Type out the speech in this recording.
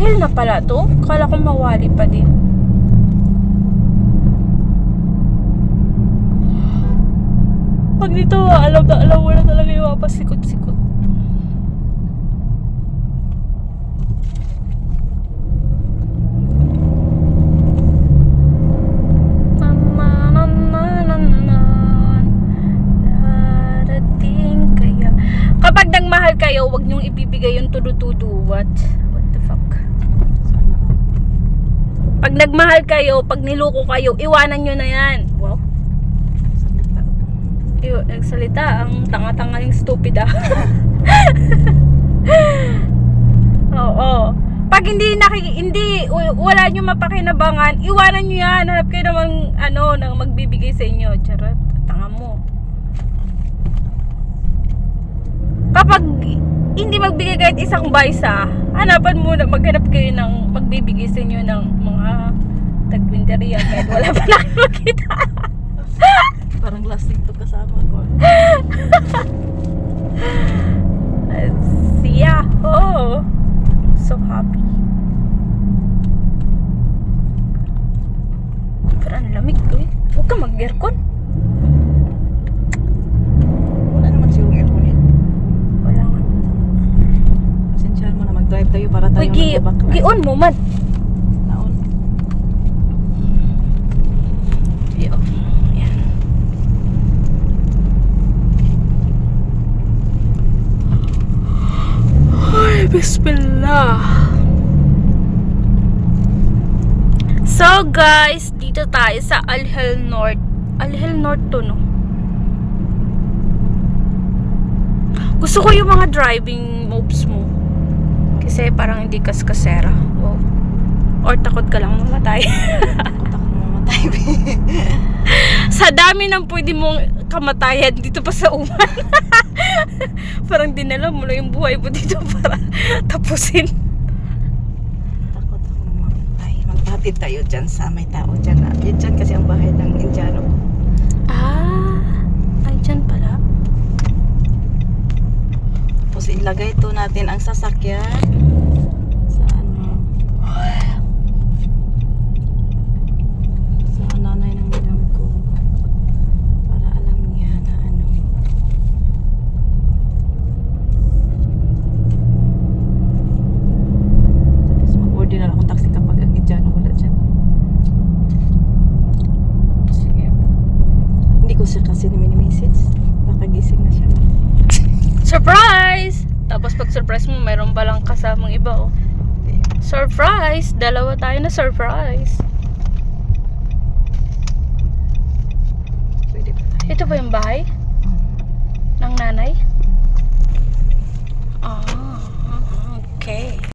Alhel na pala to. Kala ko Mawali pa din. Pag dito, alam mo na talaga yung mapasikot-sikot. Kapag nagmahal kayo, wag niyong ibibigay yung tudu-tudu. What the fuck? Pag nagmahal kayo, pag niloko kayo, iwanan nyo na yan. Wow. Nagsalita, ang tanga-tanga yung stupid ah. Oo. Pag hindi wala nyo mapakinabangan, iwanan nyo yan. Hanap kayo namang nang magbibigay sa inyo. Charot, tanga mo. Kapag hindi magbigay kahit isang baysa, hanapan muna, maghanap kayo ng magbibigay sa inyo ng mga tagwinteriya kahit wala pa lang makita. Parang lasting to kasama ko. Siya. Oh. So happy. Pero ang lamig ko eh. Huwag ka mag-aircon. Wala naman siguro aircon yan. Wala nga. Pasensyahan mo na mag-drive tayo para tayo mag-backlight. Gi-on mo man. Naon. Yo. Yan. Ay, bismillah. So guys, dito tayo sa Alhel North. Alhel North to, no? Gusto ko yung mga driving moves mo. Kasi parang hindi kaskasera. Wow. Or takot ka lang mamatay. Takot ako mamatay. Sa dami ng pwede mong kamatayan dito pa sa uman. Parang dinala mo lang yung buhay mo dito para tapusin. Takot ako mamatay. Magpatid tayo dyan sa may tao dyan. Yan dyan kasi ang bahay ng Indiano. Ay dyan pala. Tapos ilagay ito natin ang sasakyan sa sa nanay ng madam ko para alam niya na tapos mag-order na lang akong taxi kapag ang Indiano wala dyan. Sige. Hindi ko siya kasi mini-message, baka gising na siya. Surprise! Tapos pag surprise mo, mayroon palang kasamang iba, oh. Surprise! Dalawa tayo na surprise.